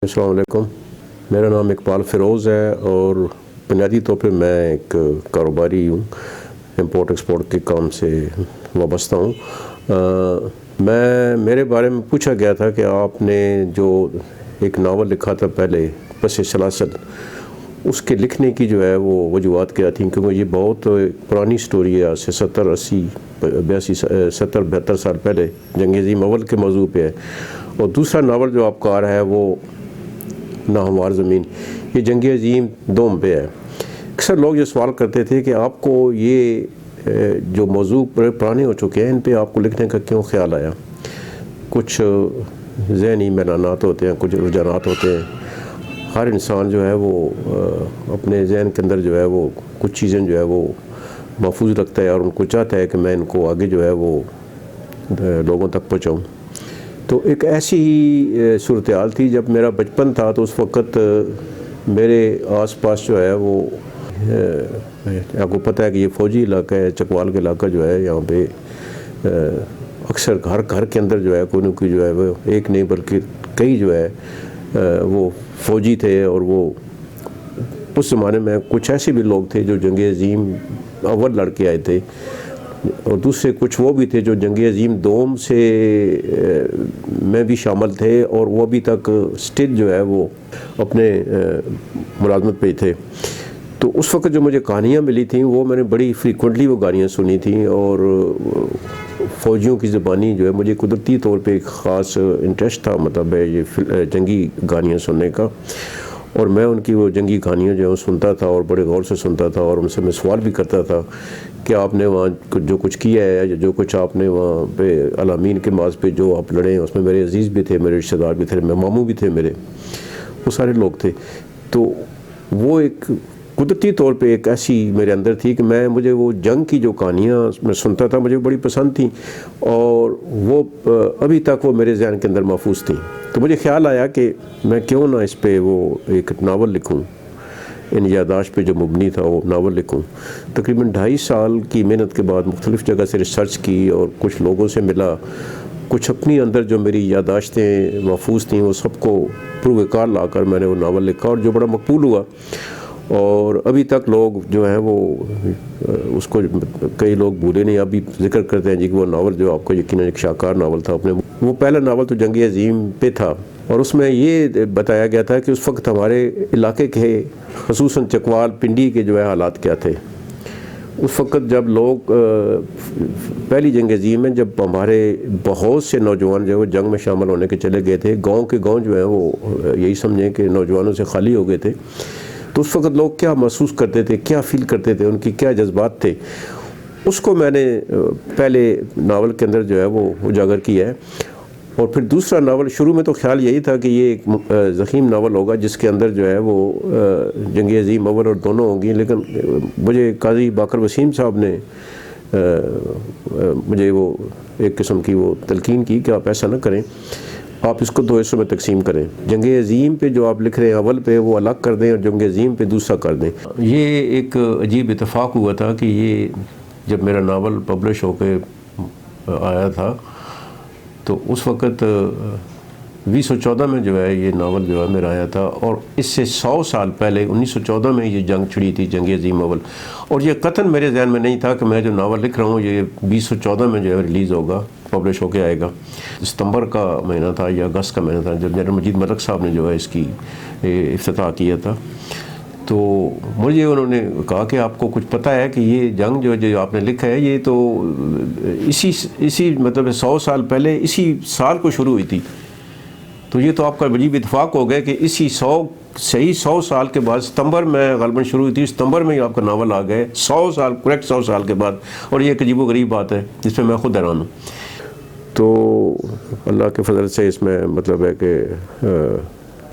السلام علیکم، میرا نام اقبال فیروز ہے اور بنیادی طور پہ میں ایک کاروباری ہوں، امپورٹ ایکسپورٹ کے کام سے وابستہ ہوں۔ میرے بارے میں پوچھا گیا تھا کہ آپ نے جو ایک ناول لکھا تھا پہلے پس سلاسل، اس کے لکھنے کی جو ہے وہ وجوہات کیا تھیں، کیونکہ یہ بہت پرانی سٹوری ہے، آج سے 72 سال پہلے جنگ عظیم اول کے موضوع پہ ہے۔ اور دوسرا ناول جو آپ کا آ رہا ہے وہ ناہموار زمین، یہ جنگ عظیم دوم پہ ہے۔ اکثر لوگ یہ سوال کرتے تھے کہ آپ کو یہ جو موضوع پرانے ہو چکے ہیں، ان پہ آپ کو لکھنے کا کیوں خیال آیا؟ کچھ ذہنی میلانات ہوتے ہیں، کچھ رجحانات ہوتے ہیں۔ ہر انسان جو ہے وہ اپنے ذہن کے اندر جو ہے وہ کچھ چیزیں جو ہے وہ محفوظ رکھتا ہے اور ان کو چاہتا ہے کہ میں ان کو آگے جو ہے وہ لوگوں تک پہنچاؤں۔ تو ایک ایسی ہی صورتحال تھی جب میرا بچپن تھا، تو اس وقت میرے آس پاس جو ہے وہ آپ کو پتہ ہے کہ یہ فوجی علاقہ ہے، چکوال کا علاقہ جو ہے، یہاں پہ اکثر ہر گھر کے اندر جو ہے کوئی نہ کوئی جو ہے وہ ایک نہیں بلکہ کئی جو ہے وہ فوجی تھے، اور وہ اس زمانے میں کچھ ایسے بھی لوگ تھے جو جنگ عظیم اول لڑ کے آئے تھے، اور دوسرے کچھ وہ بھی تھے جو جنگ عظیم دوم سے میں بھی شامل تھے، اور وہ ابھی تک اسٹل جو ہے وہ اپنے ملازمت پہ تھے۔ تو اس وقت جو مجھے کہانیاں ملی تھیں وہ میں نے بڑی فریکوینٹلی وہ کہانیاں سنی تھیں، اور فوجیوں کی زبانی جو ہے مجھے قدرتی طور پہ ایک خاص انٹرسٹ تھا، مطلب ہے یہ جنگی کہانیاں سننے کا، اور میں ان کی وہ جنگی کہانیاں جو ہے سنتا تھا اور بڑے غور سے سنتا تھا، اور ان سے میں سوال بھی کرتا تھا کہ آپ نے وہاں جو کچھ کیا ہے، جو کچھ آپ نے وہاں پہ علامین کے ماز پہ جو آپ لڑے ہیں، اس میں میرے عزیز بھی تھے، میرے رشتہ دار بھی تھے، میرے ماموں بھی تھے، میرے وہ سارے لوگ تھے۔ تو وہ ایک قدرتی طور پہ ایک ایسی میرے اندر تھی کہ مجھے وہ جنگ کی جو کہانیاں میں سنتا تھا مجھے بڑی پسند تھیں، اور وہ ابھی تک وہ میرے ذہن کے اندر محفوظ تھیں۔ تو مجھے خیال آیا کہ میں کیوں نہ اس پہ وہ ایک ناول لکھوں، ان یادداشت پہ جو مبنی تھا وہ ناول لکھوں۔ تقریباً 2.5 سال کی محنت کے بعد مختلف جگہ سے ریسرچ کی اور کچھ لوگوں سے ملا، کچھ اپنی اندر جو میری یادداشتیں محفوظ تھیں وہ سب کو پروئے کار لا کر میں نے وہ ناول لکھا، اور جو بڑا مقبول ہوا، اور ابھی تک لوگ جو ہیں وہ اس کو کئی لوگ بھولے نہیں، ابھی ذکر کرتے ہیں جی کہ وہ ناول جو آپ کو یقیناً ایک شاہکار ناول تھا۔ وہ پہلا ناول تو جنگ عظیم پہ تھا، اور اس میں یہ بتایا گیا تھا کہ اس وقت ہمارے علاقے کے خصوصاً چکوال پنڈی کے جو ہے حالات کیا تھے۔ اس وقت جب لوگ پہلی جنگ عظیم میں جب ہمارے بہت سے نوجوان جو ہے وہ جنگ میں شامل ہونے کے چلے گئے تھے، گاؤں کے گاؤں جو ہیں وہ یہی سمجھیں کہ نوجوانوں سے خالی ہو گئے تھے، تو اس وقت لوگ کیا محسوس کرتے تھے، کیا فیل کرتے تھے، ان کی کیا جذبات تھے، اس کو میں نے پہلے ناول کے اندر جو ہے وہ اجاگر کیا ہے۔ اور پھر دوسرا ناول، شروع میں تو خیال یہی تھا کہ یہ ایک ضخیم ناول ہوگا جس کے اندر جو ہے وہ جنگ عظیم اول اور دونوں ہوں گی، لیکن مجھے قاضی باقر وسیم صاحب نے مجھے وہ ایک قسم کی وہ تلقین کی کہ آپ ایسا نہ کریں، آپ اس کو 2 حصوں میں تقسیم کریں، جنگ عظیم پہ جو آپ لکھ رہے ہیں اول پہ وہ الگ کر دیں، اور جنگ عظیم پہ دوسرا کر دیں۔ یہ ایک عجیب اتفاق ہوا تھا کہ یہ جب میرا ناول پبلش ہو کے آیا تھا تو اس وقت 2014 میں جو ہے یہ ناول جو ہے میرا آیا تھا، اور اس سے 100 سال پہلے 1914 میں یہ جنگ چھڑی تھی، جنگ عظیم اول، اور یہ قطعاً میرے ذہن میں نہیں تھا کہ میں جو ناول لکھ رہا ہوں یہ 2014 میں جو ہے ریلیز ہوگا، پبلش ہو کے آئے گا۔ ستمبر کا مہینہ تھا یا اگست کا مہینہ تھا جب جنرل مجید ملک صاحب نے جو ہے اس کی افتتاح کیا تھا، تو مجھے انہوں نے کہا کہ آپ کو کچھ پتہ ہے کہ یہ جنگ جو آپ نے لکھا ہے یہ تو اسی مطلب 100 سال پہلے اسی سال کو شروع ہوئی تھی، تو یہ تو آپ کا عجیب اتفاق ہو گیا کہ اسی 100 سال کے بعد ستمبر میں غالباً شروع ہوئی تھی، ستمبر میں ہی آپ کا ناول آ گئے 100 سال کریکٹ 100 سال کے بعد، اور یہ ایک عجیب و غریب بات ہے جس پہ میں خود حیران ہوں۔ تو اللہ کے فضل سے اس میں مطلب ہے کہ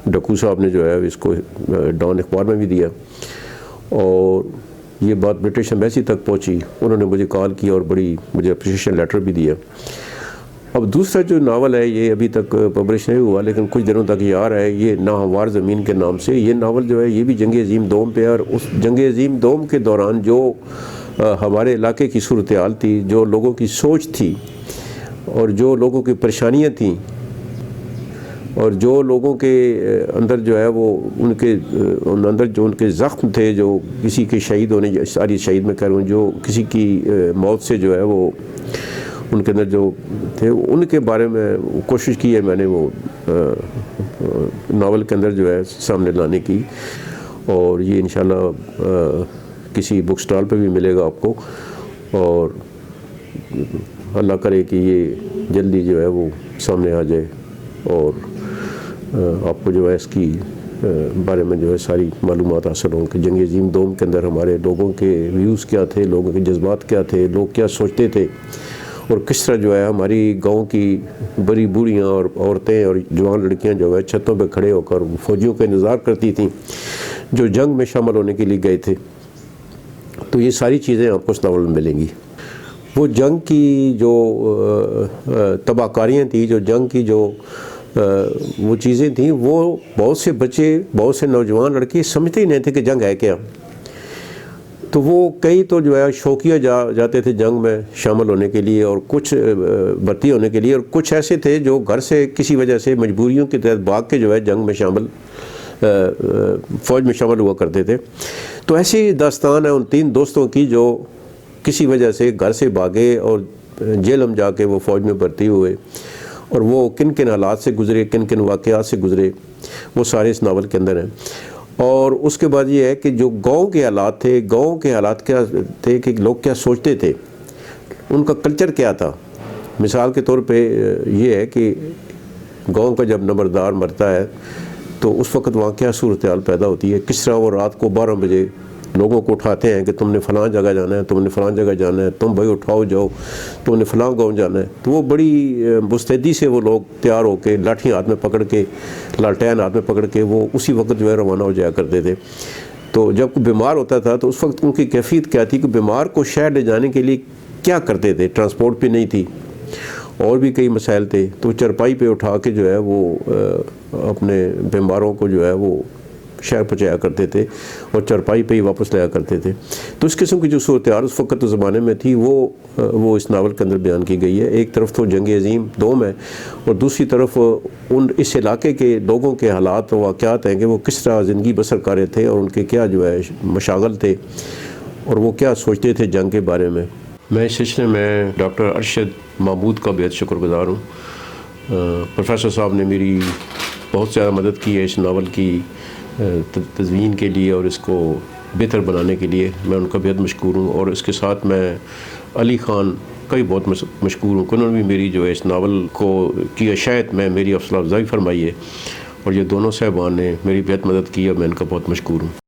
ڈکو صاحب نے جو ہے اس کو ڈان اخبار میں بھی دیا، اور یہ بات برٹش ایمبیسی تک پہنچی، انہوں نے مجھے کال کیا اور بڑی مجھے اپریشیشن لیٹر بھی دیا۔ اب دوسرا جو ناول ہے یہ ابھی تک پبلش نہیں ہوا، لیکن کچھ دنوں تک یہ آ رہا ہے، یہ ناہموار زمین کے نام سے۔ یہ ناول جو ہے یہ بھی جنگ عظیم دوم پہ ہے، اور اس جنگ عظیم دوم کے دوران جو ہمارے علاقے کی صورتحال تھی، جو لوگوں کی سوچ تھی اور جو لوگوں کی پریشانیاں تھیں، اور جو لوگوں کے اندر جو ہے وہ ان کے اندر جو ان کے زخم تھے، جو کسی کے شہید ہونے، ساری شہید میں کہہ رہا ہوں، جو کسی کی موت سے جو ہے وہ ان کے اندر جو تھے، ان کے بارے میں کوشش کی ہے میں نے وہ ناول کے اندر جو ہے سامنے لانے کی، اور یہ انشاءاللہ کسی بک سٹال پہ بھی ملے گا آپ کو، اور اللہ کرے کہ یہ جلدی جو ہے وہ سامنے آ جائے، اور آپ کو جو ہے اس کی بارے میں جو ہے ساری معلومات حاصل ہوں کہ جنگ عظیم دوم کے اندر ہمارے لوگوں کے ویوز کیا تھے، لوگوں کے جذبات کیا تھے، لوگ کیا سوچتے تھے، اور کس طرح جو ہے ہماری گاؤں کی بڑی بوڑھیاں اور عورتیں اور جوان لڑکیاں جو ہے چھتوں پہ کھڑے ہو کر فوجیوں کا انتظار کرتی تھیں جو جنگ میں شامل ہونے کے لیے گئے تھے۔ تو یہ ساری چیزیں آپ کو اس ناول میں ملیں گی۔ وہ جنگ کی جو تباہ کاریاں تھیں، جو جنگ کی جو وہ چیزیں تھیں، وہ بہت سے بچے، بہت سے نوجوان لڑکے سمجھتے ہی نہیں تھے کہ جنگ ہے کیا۔ تو وہ کئی تو جو ہے شوقیہ جاتے تھے جنگ میں شامل ہونے کے لیے، اور کچھ بھرتی ہونے کے لیے، اور کچھ ایسے تھے جو گھر سے کسی وجہ سے مجبوریوں کے تحت بھاگ کے جو ہے جنگ میں شامل فوج میں شامل ہوا کرتے تھے۔ تو ایسی داستان ہے ان 3 دوستوں کی جو کسی وجہ سے گھر سے بھاگے اور جیلم جا کے وہ فوج میں بھرتی ہوئے، اور وہ کن کن حالات سے گزرے، کن کن واقعات سے گزرے، وہ سارے اس ناول کے اندر ہیں۔ اور اس کے بعد یہ ہے کہ جو گاؤں کے حالات تھے، گاؤں کے حالات کیا تھے کہ لوگ کیا سوچتے تھے، ان کا کلچر کیا تھا۔ مثال کے طور پہ یہ ہے کہ گاؤں کا جب نمبردار مرتا ہے تو اس وقت وہاں کیا صورتحال پیدا ہوتی ہے، کس طرح وہ رات کو 12 بجے لوگوں کو اٹھاتے ہیں کہ تم نے فلاں جگہ جانا ہے، تم نے فلاں جگہ جانا ہے، تم بھائی اٹھاؤ جاؤ، تم نے فلاں گاؤں جانا ہے۔ تو وہ بڑی مستعدی سے وہ لوگ تیار ہو کے لاٹھی ہاتھ میں پکڑ کے، لالٹین ہاتھ میں پکڑ کے وہ اسی وقت جو ہے روانہ ہو جایا کرتے تھے۔ تو جب کوئی بیمار ہوتا تھا تو اس وقت ان کی کیفیت کیا تھی کہ بیمار کو شہر لے جانے کے لیے کیا کرتے تھے، ٹرانسپورٹ بھی نہیں تھی، اور بھی کئی مسائل تھے، تو چرپائی پہ اٹھا کے جو ہے وہ اپنے بیماروں کو جو ہے وہ شہر پہنچایا کرتے تھے، اور چرپائی پہ ہی واپس لایا کرتے تھے۔ تو اس قسم کی جو صورتحال اس وقت زمانے میں تھی وہ اس ناول کے اندر بیان کی گئی ہے۔ ایک طرف تو جنگ عظیم دوم ہے، اور دوسری طرف اس علاقے کے لوگوں کے حالات و واقعات ہیں کہ وہ کس طرح زندگی بسر کر رہے تھے، اور ان کے کیا جو ہے مشاغل تھے، اور وہ کیا سوچتے تھے جنگ کے بارے میں۔ میں اس سلسلے میں ڈاکٹر ارشد محمود کا بہت شکر گزار ہوں۔ پروفیسر صاحب نے میری بہت زیادہ مدد کی ہے اس ناول کی تدوین کے لیے اور اس کو بہتر بنانے کے لیے، میں ان کا بہت مشکور ہوں۔ اور اس کے ساتھ میں علی خان کا بھی بہت مشکور ہوں کہ انہوں نے بھی میری جو ہے اس ناول کو کی اشاعت میں میری حوصلہ افزائی فرمائی ہے، اور یہ دونوں صاحبان نے میری بہت مدد کی ہے، میں ان کا بہت مشکور ہوں۔